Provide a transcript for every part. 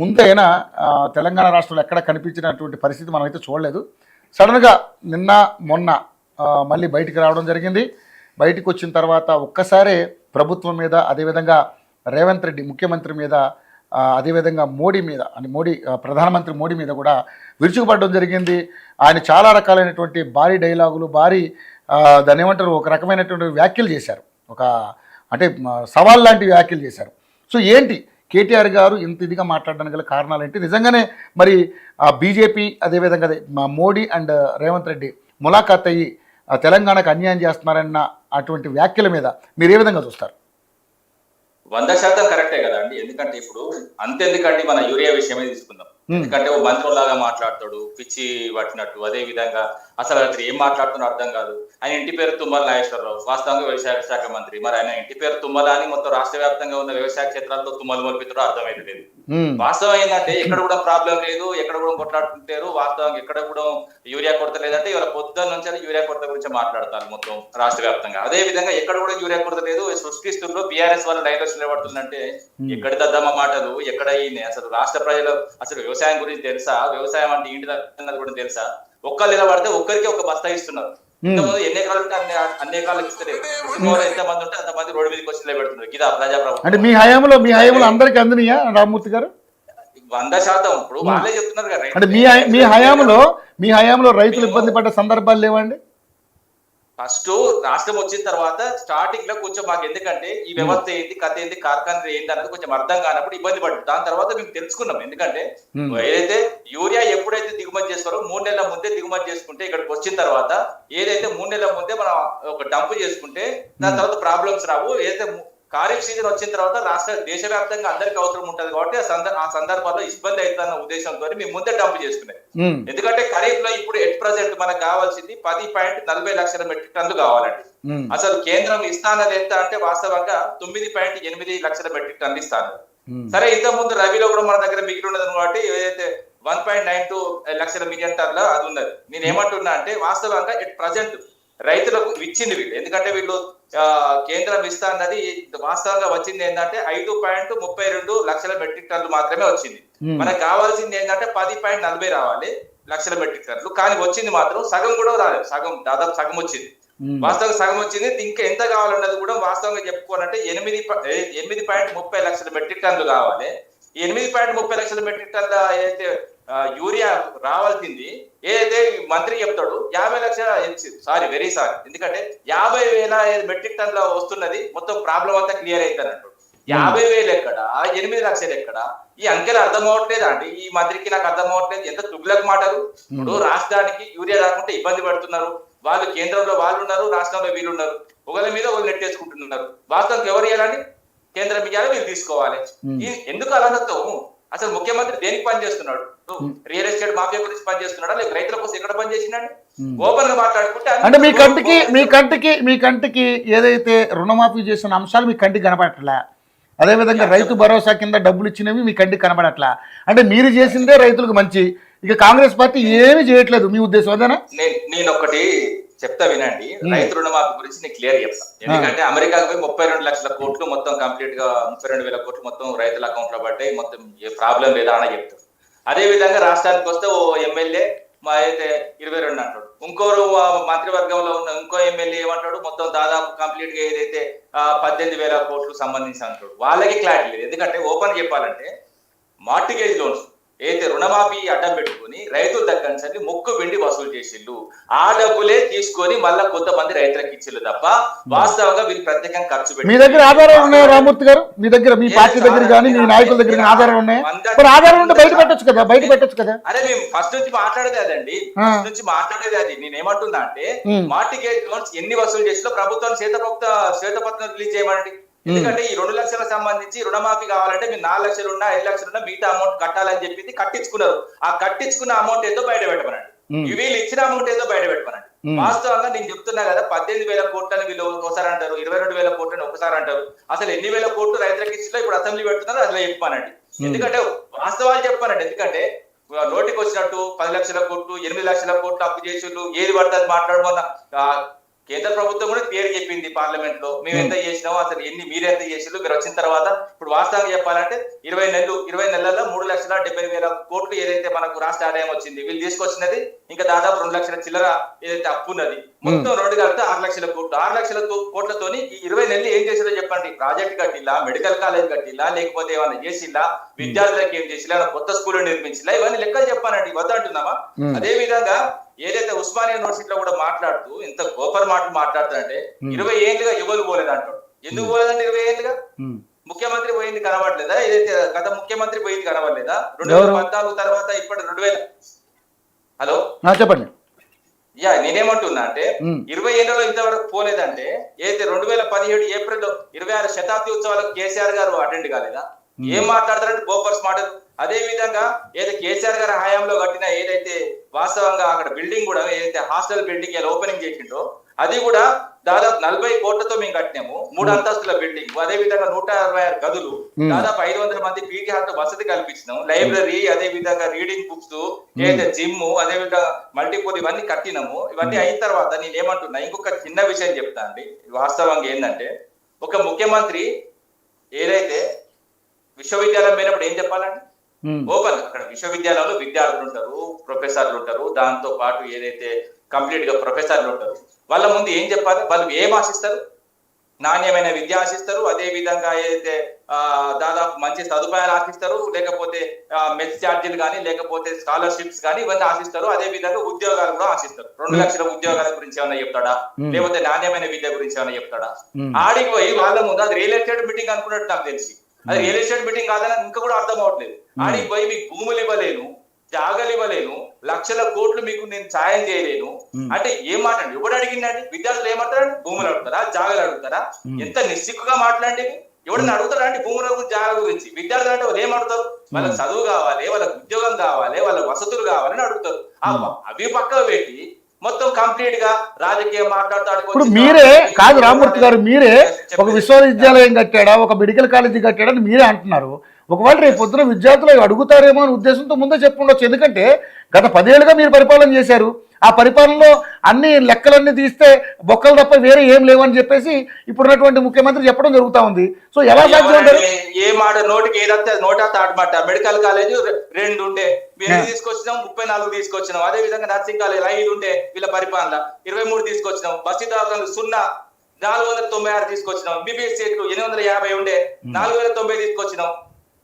ముందైనా తెలంగాణ రాష్ట్రంలో ఎక్కడ కనిపించినటువంటి పరిస్థితి మనమైతే చూడలేదు. సడన్గా నిన్న మొన్న మళ్ళీ బయటికి రావడం జరిగింది. బయటికి వచ్చిన తర్వాత ఒక్కసారే ప్రభుత్వం మీద, అదేవిధంగా రేవంత్ రెడ్డి ముఖ్యమంత్రి మీద, అదేవిధంగా మోడీ మీద మోడీ ప్రధానమంత్రి మోడీ మీద కూడా విరుచుకుపడడం జరిగింది. ఆయన చాలా రకాలైనటువంటి భారీ డైలాగులు, భారీ దాన్ని ఏమంటారు, ఒక రకమైనటువంటి వ్యాఖ్యలు చేశారు. అంటే సవాల్ లాంటి వ్యాఖ్యలు చేశారు. సో ఏంటి కేటీఆర్ గారు ఇంత ఇదిగా మాట్లాడడానికి గల కారణాలు ఏంటి? నిజంగానే మరి బీజేపీ అదేవిధంగా మోడీ అండ్ రేవంత్ రెడ్డి ములాఖాత్ అయ్యి తెలంగాణకు అన్యాయం చేస్తున్నారన్న అటువంటి వ్యాఖ్యల మీద మీరు ఏ విధంగా చూస్తారు? 100% కరెక్టే కదా అండి. ఎందుకంటే ఇప్పుడు అంతెందుకండి, మన యూరియా విషయమే తీసుకుందాం. ఎందుకంటే ఓ మంత్రులాగా మాట్లాడతాడు, పిచ్చి పట్టినట్టు. అదే విధంగా అసలు అతను ఏం మాట్లాడుతున్నా అర్థం కాదు. ఆయన ఇంటి పేరు తుమ్మల నాగేశ్వరరావు, వాస్తవంగా వ్యవసాయ శాఖ మంత్రి. మరి ఆయన ఇంటి పేరు తుమ్మల అని మొత్తం రాష్ట్ర వ్యాప్తంగా ఉన్న వ్యవసాయ క్షేత్రాలతో తుమ్మలు మొలిపితారో అర్థమైతే లేదు. వాస్తవం ఏంటంటే ఎక్కడ కూడా ప్రాబ్లం లేదు, ఎక్కడ కూడా కొట్లాడుతుంటారు. వాస్తవంగా ఎక్కడ కూడా యూరియా కొరత లేదంటే ఇవాళ పొద్దున్న నుంచి యూరియా కొరత గురించి మాట్లాడతారు మొత్తం రాష్ట్ర వ్యాప్తంగా. అదే విధంగా ఎక్కడ కూడా యూరియా కొరత లేదు, సృష్టిస్తుల్లో బీఆర్ఎస్ వాళ్ళ డైవర్షన్ నిలబడుతుందంటే ఎక్కడి దద్దమ్మ మాటలు, ఎక్కడ అసలు రాష్ట్ర ప్రజలు అసలు వ్యవసాయం గురించి తెలుసా? వ్యవసాయం అంటే ఏంటి అన్నది కూడా తెలుసా? ఒక్కరు నిలబడితే ఒక్కరికి ఒక బస్తా ఇస్తున్నారు. ఎన్ని ఎకరాలు ఉంటే అన్ని ఎకరాలకు ఇస్తారు. ఎంత మంది ఉంటే అంతమంది రోడ్డు మీదకి వచ్చి నిలబెడుతున్నారు. ఇదా ప్రజాప్రభుత్వం. అంటే మీ హయాంలో అందరికి అందినయా రామ్మూర్తి గారు? 100%. ఇప్పుడు వాళ్ళే చెప్తున్నారు కదా. అంటే మీ హయాంలో రైతులు ఇబ్బంది పడ్డ సందర్భాలు లేవండి? ఫస్ట్ రాష్ట్రం వచ్చిన తర్వాత స్టార్టింగ్ లో కొంచెం మాకు, ఎందుకంటే ఈ వ్యవస్థ ఏంటి, కథ ఏంటి, కార్ఖానా ఏంటి అన్నది కొంచెం అర్థం కానప్పుడు ఇబ్బంది పడ్డాం. దాని తర్వాత మేము తెలుసుకున్నాం. ఎందుకంటే ఏదైతే యూరియా ఎప్పుడైతే దిగుమతి చేస్తారో 3 నెలల ముందే దిగుమతి చేసుకుంటే, ఇక్కడికి వచ్చిన తర్వాత ఏదైతే 3 నెలల ముందే మనం ఒక డంప్ చేసుకుంటే దాని తర్వాత ప్రాబ్లమ్స్ రావు. ఏదైతే ఖరీఫ్ సీజన్ వచ్చిన తర్వాత దేశవ్యాప్తంగా అందరికి అవసరం ఉంటది కాబట్టి ఆ సందర్భాల్లో ఇబ్బంది అవుతుందన్న ఉద్దేశంతో మేము ముందే డంప్ చేసుకున్నాం. ఎందుకంటే ఖరీఫ్ లో ఇప్పుడు ఎట్ ప్రజెంట్ మనకు కావాల్సింది 10.40 లక్షల మెట్రిక్ టన్నులు కావాలండి. అసలు కేంద్రం ఇస్తానది ఎంత అంటే వాస్తవంగా 9.8 లక్షల మెట్రిక్ టన్నులు ఇస్తాను. సరే, ఇంత ముందు రబీలో కూడా మన దగ్గర మిగిలి ఉన్నది కాబట్టి ఏదైతే 1.92 లక్షల మిలియన్ టన్నుల అది ఉన్నది. నేను ఏమంటున్నా అంటే వాస్తవంగా ఎట్ ప్రజెంట్ రైతులకు ఇచ్చింది వీళ్ళు. ఎందుకంటే వీళ్ళు కేంద్రం ఇస్తా అన్నది వాస్తవంగా వచ్చింది ఏంటంటే 5.32 లక్షల మెట్రిక్ టన్నులు మాత్రమే వచ్చింది. మనకు కావాల్సింది ఏంటంటే 10.40 రావాలి లక్షల మెట్రిక్ టన్నులు. కానీ వచ్చింది మాత్రం సగం కూడా రాలేదు. దాదాపు సగం వచ్చింది. వాస్తవంగా సగం వచ్చింది. ఇంకా ఎంత కావాలన్నది కూడా వాస్తవంగా చెప్పుకోవాలంటే 8.30 లక్షల మెట్రిక్ టన్నులు కావాలి. ఈ 8.30 లక్షల మెట్రిక్ టన్నుల ఏదైతే యూరియా రావాల్సింది ఏదైతే మంత్రి చెప్తాడు 50 లక్షల, సారీ వెరీ సారీ, ఎందుకంటే 50,000 మెట్రిక్ టన్నుల వస్తున్నది. మొత్తం ప్రాబ్లం అంతా క్లియర్ అవుతుంది అంటాడు. 50,000 ఎక్కడ, 8 లక్షలు ఎక్కడ? ఈ అంకెలు అర్థం అవ్వట్లేదు అండి. ఈ మంత్రికి నాకు అర్థం అవ్వట్లేదు. ఎంత తుగ్లక్ మాటలు. ఇప్పుడు రాష్ట్రానికి యూరియా రాకుంటే ఇబ్బంది పడుతున్నారు వాళ్ళు. కేంద్రంలో వాళ్ళు ఉన్నారు, రాష్ట్రంలో వీళ్ళు ఉన్నారు. ఒకరి మీద ఒకరు నెట్టేసుకుంటున్నారు. వాస్తవానికి ఎవరు ఇవ్వాలని? కేంద్రం ఇవ్వాలి, వీళ్ళు తీసుకోవాలి. ఎందుకు అలనతో? అసలు ముఖ్యమంత్రి దేనికి పని చేస్తున్నాడు? రియల్ ఎస్టేట్ మాఫియా గురించి పని చేస్తున్నాడా, లేక రైతుల కోసం ఎక్కడ పని చేసినాడు? ఓపెన్ గా మాట్లాడుకుంటే అంటే మీ కంటికి ఏదైతే రుణమాఫీ చేసిన అంశాలు మీ కంటికి కనపడట్లే, అదేవిధంగా రైతు భరోసా కింద డబ్బులు ఇచ్చినవి మీ కంటికి కనపడట్లా. అంటే మీరు చేసిందే రైతులకు మంచి, ఇక కాంగ్రెస్ పార్టీ ఏమీ చేయట్లేదు. మీ ఉద్దేశం అదేనా? నేను ఒకటి చెప్తా వినండి. రైతు రుణమాఫీ గురించి నేను క్లియర్ చెప్తా. ఎందుకంటే అమెరికాకు పోయి 32 లక్షల కోట్లు మొత్తం కంప్లీట్ గా 32,000 కోట్లు మొత్తం రైతుల అకౌంట్ లో పడ్డాయి. మొత్తం ఏ ప్రాబ్లం లేదా అని చెప్తారు. అదే విధంగా రాష్ట్రానికి వస్తే ఓ ఎమ్మెల్యే మా అయితే 22 అంటాడు. ఇంకోరు మంత్రివర్గంలో ఉన్న ఇంకో ఎమ్మెల్యే ఏమంటాడు, మొత్తం దాదాపు కంప్లీట్ గా ఏదైతే 18,000 కోట్లు సంబంధించి అంటాడు. వాళ్ళకి క్లారిటీ లేదు. ఎందుకంటే ఓపెన్ చెప్పాలంటే మార్టిగేజ్ లోన్స్ ఏదైతే రుణమాఫీ అడ్డం పెట్టుకుని రైతుల దగ్గర నుంచి మొక్కు వెండి వసూలు చేసిళ్ళు. ఆ డబ్బులే తీసుకొని మళ్ళా కొంతమంది రైతులకు ఇచ్చిళ్ళు తప్ప వాస్తవంగా వీళ్ళు ప్రత్యేకంగా ఖర్చు పెట్టి. మీ దగ్గర ఆధారాలు ఉన్నాయా రామూర్తి గారు? మీ దగ్గర మీ పార్టీ దగ్గర కానీ మీ నాయకుల దగ్గర ఆధారాలు ఉన్నాయా? ఆధారం ఉంటే బయట పెట్టొచ్చు కదా. అరే మేము ఫస్ట్ నుంచి మాట్లాడేది అదండి. ఫస్ట్ నుంచి మాట్లాడేది అది. నేను ఏమంటున్నా అంటే మార్టిగేజ్ లోన్స్ ఎన్ని వసూలు చేసిలో ప్రభుత్వం శ్వేతపత్రం రిలీజ్ చేయమండి. ఎందుకంటే ఈ 2 లక్షలకు సంబంధించి రుణమాఫీ కావాలంటే మీరు 4 లక్షలు ఉన్నా 5 లక్షలు ఉన్నా మిగతా అమౌంట్ కట్టాలని చెప్పింది కట్టించుకున్నారు. ఆ కట్టించుకున్న అమౌంట్ ఏదో బయట పెట్టమనండి. వీళ్ళు ఇచ్చిన అమౌంట్ ఏదో బయట పెట్టమనండి. వాస్తవంగా నేను చెప్తున్నా కదా, 18,000 కోట్లని వీళ్ళు ఒకసారి అంటారు, 22,000 కోట్లని ఒకసారి అంటారు. అసలు ఎన్ని వేల కోట్లు రైతులకు ఇచ్చినా ఇప్పుడు అసెంబ్లీ పెడుతున్నారు, అసలు చెప్పానండి. ఎందుకంటే వాస్తవాలు చెప్పానండి. ఎందుకంటే నోటికి వచ్చినట్టు 10 లక్షల కోట్లు 8 లక్షల కోట్లు అప్పు చేసి ఏది పడుతుంది మాట్లాడమన్న కేంద్ర ప్రభుత్వం కూడా క్లియర్ చెప్పింది పార్లమెంట్ లో, మేము ఎంత చేసినామో అసలు మీరు ఎంత చేసినారు, మీరు వచ్చిన తర్వాత ఇప్పుడు వాస్తవంగా చెప్పాలంటే 20 నెలల్లో 3,70,000 కోట్లు ఏదైతే మనకు రాష్ట్ర ఆదాయం వచ్చింది, వీళ్ళు తీసుకొచ్చినది ఇంకా దాదాపు 2 లక్షల చిల్లర ఏదైతే అప్పు ఉన్నది, మొత్తం 2 కలిపితే 6 లక్షల కోట్లు. 6 లక్షల కోట్లతోని ఈ 20 నెలలు ఏం చేసిందో చెప్పండి. ప్రాజెక్ట్ కట్టిల్లా, మెడికల్ కాలేజ్ కట్టిల్లా, లేకపోతే ఏమైనా చేసిల్లా, విద్యార్థులకు ఏం చేసిల్లా, కొత్త స్కూల్ నిర్మించిల్లా, ఇవన్నీ లెక్కలు చెప్పానండి, వద్దంటున్నామా? అదే విధంగా ఏదైతే ఉస్మానియా యూనివర్సిటీలో కూడా మాట్లాడుతూ ఇంత గోపర్ మాటలు మాట్లాడుతారంటే 20 ఏళ్ళుగా ఎవరు పోలేదు అంటాడు. ఎందుకు పోలేదంటే 20 ఏళ్ళుగా ముఖ్యమంత్రి పోయింది కనబడలేదా? ఏదైతే గత ముఖ్యమంత్రి పోయింది కనబడలేదా? 2014 తర్వాత ఇప్పటి 2000 హలో చెప్పండి. నేనేమంటున్నా అంటే 20 ఏళ్లలో ఇంతవరకు పోలేదంటే ఏదైతే 2017 ఏప్రిల్ 26 శతాబ్ది ఉత్సవాలకు కేసీఆర్ గారు అటెండ్ కాలేదా? ఏం మాట్లాడతారంటే గోపర్స్ మాటలు. అదే విధంగా ఏదైతే కేసీఆర్ గారి హయాంలో కట్టిన ఏదైతే వాస్తవంగా అక్కడ బిల్డింగ్ కూడా ఏదైతే హాస్టల్ బిల్డింగ్ ఎలా ఓపెనింగ్ చేసిండో అది కూడా దాదాపు 40 కోట్లతో మేము కట్టినాము, 3 అంతస్తుల బిల్డింగ్. అదే విధంగా 166 గదులు, దాదాపు 500 మంది పీజీ హాస్టల్ వసతి కల్పించినాం, లైబ్రరీ, అదే విధంగా రీడింగ్ బుక్స్, ఏదైతే జిమ్, అదే విధంగా మల్టీపూల్, ఇవన్నీ కట్టినాము. ఇవన్నీ అయిన తర్వాత నేను ఏమంటున్నా, ఇంకొక చిన్న విషయం చెప్తా అండి. వాస్తవంగా ఏంటంటే ఒక ముఖ్యమంత్రి ఏదైతే విశ్వవిద్యాలయం పోయినప్పుడు ఏం చెప్పాలండి? ఓపెన్ అక్కడ విశ్వవిద్యాలయంలో విద్యార్థులు ఉంటారు, ప్రొఫెసర్లు ఉంటారు, దాంతో పాటు ఏదైతే కంప్లీట్ గా ప్రొఫెసర్లు ఉంటారు, వాళ్ళ ముందు ఏం చెప్పాలి? వాళ్ళు ఏం ఆశిస్తారు? నాణ్యమైన విద్య ఆశిస్తారు, అదే విధంగా ఏదైతే దాదాపు మంచి సదుపాయాలు ఆశిస్తారు, లేకపోతే మెస్ ఛార్జీలు కానీ, లేకపోతే స్కాలర్షిప్స్ కానీ, ఇవన్నీ ఆశిస్తారు. అదే విధంగా ఉద్యోగాలు కూడా ఆశిస్తారు. 2 లక్షల ఉద్యోగాల గురించి ఏమైనా చెప్తాడా? లేకపోతే నాణ్యమైన విద్య గురించి ఏమైనా చెప్తాడా? ఆడికి పోయి వాళ్ళ ముందు అది రియల్ ఎస్టేట్ మీటింగ్ అనుకున్నట్టు నాకు తెలిసి, అది రియల్ ఎస్టేట్ మీటింగ్ కాదని ఇంకా కూడా అర్థం అవట్లేదు. ఆడికి పోయి మీకు భూములు ఇవ్వలేను, జాగాలు ఇవ్వలేను, లక్షల కోట్లు మీకు నేను సాయం చేయలేను అంటే ఏం మాట్లాడి? ఎవడు అడిగిందండి? విద్యార్థులు ఏమంటారండి? భూములు అడుగుతారా, జాగాలు అడుగుతారా? ఎంత నిస్సిగ్గుగా మాట్లాడి. ఎవడన్నా అడుగుతారా అండి భూముల గురించి, జాగాల గురించి? విద్యార్థులు అంటే వాళ్ళు ఏమడుగుతారు? వాళ్ళకి చదువు కావాలి, వాళ్ళకి ఉద్యోగం కావాలి, వాళ్ళ వసతులు కావాలని అడుగుతారు. అవి పక్కకు పెట్టి మొత్తం కంప్లీట్ గా రాజకీయం మాట్లాడుతాడు. ఇప్పుడు మీరే కాదు రామమూర్తి గారు, మీరే ఒక విశ్వవిద్యాలయం కట్టాడా, ఒక మెడికల్ కాలేజీ కట్టాడని మీరే అంటున్నారు. ఒకవేళ రేపు పొద్దున విద్యార్థులు అడుగుతారేమో అనే ఉద్దేశంతో ముందే చెప్పుండొచ్చు. ఎందుకంటే గత 10 ఏళ్ళుగా మీరు పరిపాలన చేశారు. ఆ పరిపాలనలో అన్ని లెక్కలన్నీ తీస్తే బొక్కలు తప్ప వేరే ఏం లేవని చెప్పేసి ఇప్పుడున్నటువంటి ముఖ్యమంత్రి చెప్పడం జరుగుతా ఉంది. సో ఎలా సాధ్యం అంటారు? ఏ మాట నోటికి ఏదైతే నోటా తాటమాట. మెడికల్ కాలేజ్ 2 ఉండే, మీరు తీసుకొచ్చినాం, 34 తీసుకొచ్చినాం. అదే విధంగా నర్సింగ్ కాలేజ్ 5 ఉండే వీళ్ళ పరిపాలన, 23 తీసుకొచ్చినాం. బస్సు దాఖలు 0, 496 తీసుకొచ్చినాం. బీబీఎస్ సీట్లు 850 ఉండే, 4090 తీసుకొచ్చినాం.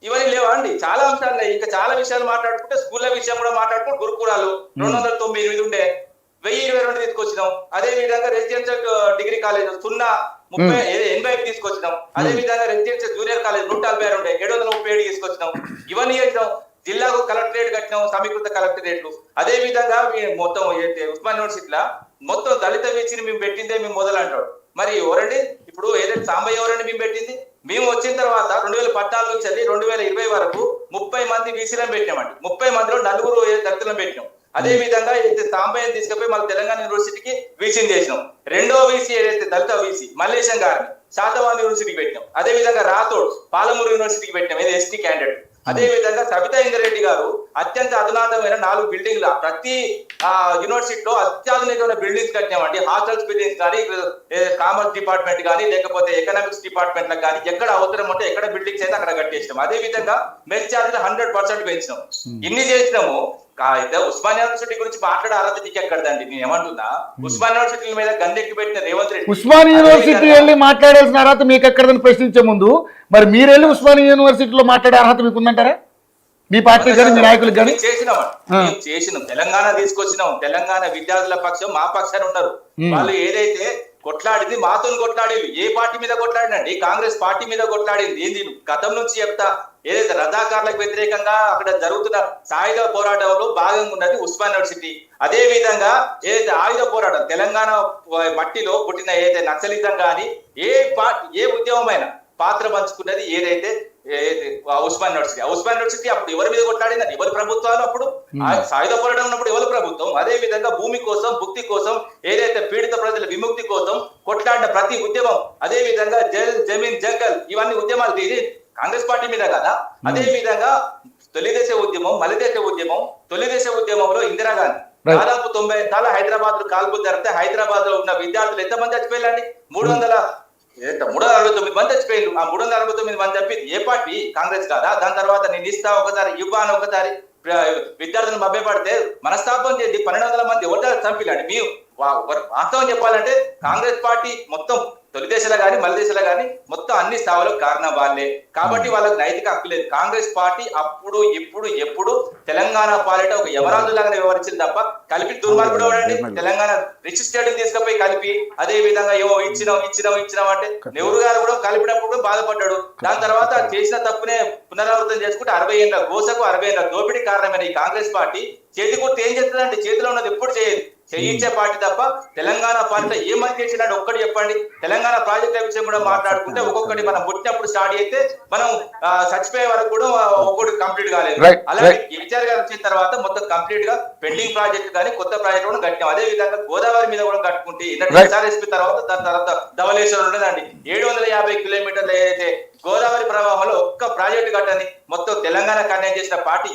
ఇవన్నీ లేవా అండి? చాలా అంశాలు ఉన్నాయి. ఇంకా చాలా విషయాలు మాట్లాడుకుంటే స్కూళ్ళ విషయం కూడా మాట్లాడుకుంటే గురుకులాలు 298 ఉండే, 1022 తీసుకొచ్చినాం. అదే విధంగా రెసిడెన్షియల్ డిగ్రీ కాలేజ్ 80 తీసుకొచ్చినాం. అదే విధంగా రెసిడెన్షియల్ జూనియర్ కాలేజ్ 146 ఉండే, 737 తీసుకొచ్చినాం. ఇవన్నీ చేసినాం. జిల్లాకు కలెక్టరేట్ కట్టినాం, సమీకృత కలెక్టరేట్లు. అదే విధంగా మొత్తం ఉస్మాన్ యూనివర్సిటీలో మొత్తం దళిత వీసీని మేము పెట్టిందే మేము మొదలు అంటాడు. మరి ఎవరండి ఇప్పుడు ఏదైతే సాంబయ్య ఎవరండి మేము పెట్టింది? మేము వచ్చిన తర్వాత 2014 నుంచి 2020 వరకు 30 మంది వీసీలను పెట్టినామండి. 30 మందిలో 4 దళితులను పెట్టినాం. అదే విధంగా ఏదైతే సాంబయ్యని తీసుకుపోయి మళ్ళీ తెలంగాణ యూనివర్సిటీకి వీసీని చేసినాం. 2వ వీసీ ఏదైతే దళిత వీసీ మల్లేశం గారిని శాతవాహన్ యూనివర్సిటీకి పెట్టినాం. అదే విధంగా రాథోడ్ పాలమూరు యూనివర్సిటీకి పెట్టినాం, ఇది ఎస్టీ క్యాండిడేట్. అదే విధంగా సబితా ఇంద్రెడ్డి గారు అత్యంత అధునాతమైన 4 బిల్డింగ్ల ప్రతి యూనివర్సిటీలో అత్యాధునికమైన బిల్డింగ్స్ కట్టినామండి. హాస్టల్స్ బిల్డింగ్స్ కానీ, కామర్స్ డిపార్ట్మెంట్ కానీ, లేకపోతే ఎకనామిక్స్ డిపార్ట్మెంట్ లకు కానీ ఎక్కడ అవసరం ఉంటే ఎక్కడ బిల్డింగ్స్ అయితే అక్కడ కట్టేసినాం. అదే విధంగా మెస్ ఛార్జీలు 100% పెంచినాం. ఇన్ని చేసినాము. అయితే ఉస్మానియా యూనివర్సిటీ గురించి మాట్లాడే అర్హత నీకు ఎక్కడదండి? నేను ఏమంటున్నా, ఉస్మానియా యూనివర్సిటీ మీద గందెక్కి పెట్టిన రేవంత్ రెడ్డి ఉస్మానియా యూనివర్సిటీ వెళ్ళి మాట్లాడాల్సిన అర్హత మీకు ఎక్కడదని ప్రశ్నించే ముందు మరి మీరు వెళ్ళి ఉస్మానియా యూనివర్సిటీలో మాట్లాడే అర్హత మీకు ఉందంటారా? మీ పార్టీ కానీ మీ నాయకులకు కానీ? చేసినాం. తెలంగాణ తీసుకొచ్చినాం. తెలంగాణ విద్యార్థుల పక్షం మా పక్షాన్ని ఉన్నారు. వాళ్ళు ఏదైతే కొట్లాడింది మాతో కొట్లాడేవి. ఏ పార్టీ మీద కొట్లాడినండి? కాంగ్రెస్ పార్టీ మీద కొట్లాడింది. ఏంది గతం నుంచి చెప్తా, ఏదైతే రజాకార్లకు వ్యతిరేకంగా అక్కడ జరుగుతున్న సాయుధ పోరాటంలో భాగంగా ఉన్నది ఉస్మాన్ యూనివర్సిటీ. అదే విధంగా ఏదైతే ఆయుధ పోరాటం తెలంగాణ మట్టిలో పుట్టిన ఏదైతే నక్సలిజం కానీ ఏ ఉద్యమమైన పాత్ర పంచుకున్నది ఏదైతే ఉస్మాన్ యూనివర్సిటీ. ఉస్మాన్ యూనివర్సిటీ అప్పుడు ఎవరి మీద కొట్లాడిందండి? ఎవరి ప్రభుత్వాలు అప్పుడు సాయుధ పోరాటం ఉన్నప్పుడు ఎవరి ప్రభుత్వం? అదే విధంగా భూమి కోసం, భుక్తి కోసం, ఏదైతే పీడిత ప్రజల విముక్తి కోసం కొట్లాడిన ప్రతి ఉద్యమం, అదే విధంగా జమీన్ జంగల్, ఇవన్నీ ఉద్యమాలు తీసి కాంగ్రెస్ పార్టీ మీద కదా. అదే విధంగా తొలిదేశ ఉద్యమం, మలిదేశ ఉద్యమం. తొలిదేశ ఉద్యమంలో ఇందిరాగాంధీ Right. దాదాపు 90 సార్లు హైదరాబాద్ లో కాల్పులు జరిగితే హైదరాబాద్ లో ఉన్న విద్యార్థులు ఎంతమంది చచ్చిపోయారండి? 369 మంది చచ్చిపోయారు. ఆ 369 మంది చంపింది ఏ పార్టీ? కాంగ్రెస్ కాదా? దాని తర్వాత నేను ఇస్తా ఒకసారి ఇవ్వాను ఒకసారి విద్యార్థులను మభ్యపడితే మనస్తాపం చేసి 1200 మంది ఎవరు చంపిలాండి. మీరు వాస్తవం చెప్పాలంటే కాంగ్రెస్ పార్టీ మొత్తం తొలి దశలో గాని మళ్ళీ దశలో గాని మొత్తం అన్ని స్థాయిలో కారణం వాళ్ళే. కాబట్టి వాళ్ళకి నైతిక హక్కు లేదు. కాంగ్రెస్ పార్టీ అప్పుడు ఇప్పుడు ఎప్పుడు తెలంగాణ పాలిట ఒక యమరాజు లాగానే వ్యవహరించింది తప్ప కలిపి దుర్మార్గుడు ఎవడండి? తెలంగాణ రిచ్ స్టేట్ తీసుకుపోయి కలిపి అదే విధంగా ఏవో ఇచ్చినాం అంటే నెహ్రూ గారు కూడా కలిపినప్పుడు బాధపడ్డాడు. దాని తర్వాత చేసిన తప్పునే పునరావృతం చేసుకుంటే 60 ఏళ్ళ గోసకు 60 ఏళ్ళ దోపిడీ కారణమైన ఈ కాంగ్రెస్ పార్టీ చేతి కొట్టి ఏం చేస్తుందంటే చేతిలో ఉన్నది ఎప్పుడు చేయదు. చేయించే పార్టీ తప్ప తెలంగాణ పార్టీలో ఏమని చేసినాడు ఒక్కటి చెప్పండి. తెలంగాణ ప్రాజెక్టుల విషయం కూడా మాట్లాడుకుంటే ఒక్కొక్కటి మనం పుట్టినప్పుడు స్టార్ట్ అయితే మనం చచ్చిపోయే వరకు కూడా ఒక్కొక్కటి కంప్లీట్ కాలేదు. అలాగే కేసీఆర్ గారు వచ్చిన తర్వాత మొత్తం కంప్లీట్ గా పెండింగ్ ప్రాజెక్ట్ కానీ కొత్త ప్రాజెక్ట్ కూడా కట్టాం. అదే విధంగా గోదావరి మీద కూడా కట్టుకుంటే ఎస్ఆర్ఎస్పీ తర్వాత దాని తర్వాత ధవళేశ్వరం ఉండదండి. 750 కిలోమీటర్లు ఏదైతే గోదావరి ప్రవాహంలో ఒక్క ప్రాజెక్టు కట్టని మొత్తం తెలంగాణ కన్యాయం చేసిన పార్టీ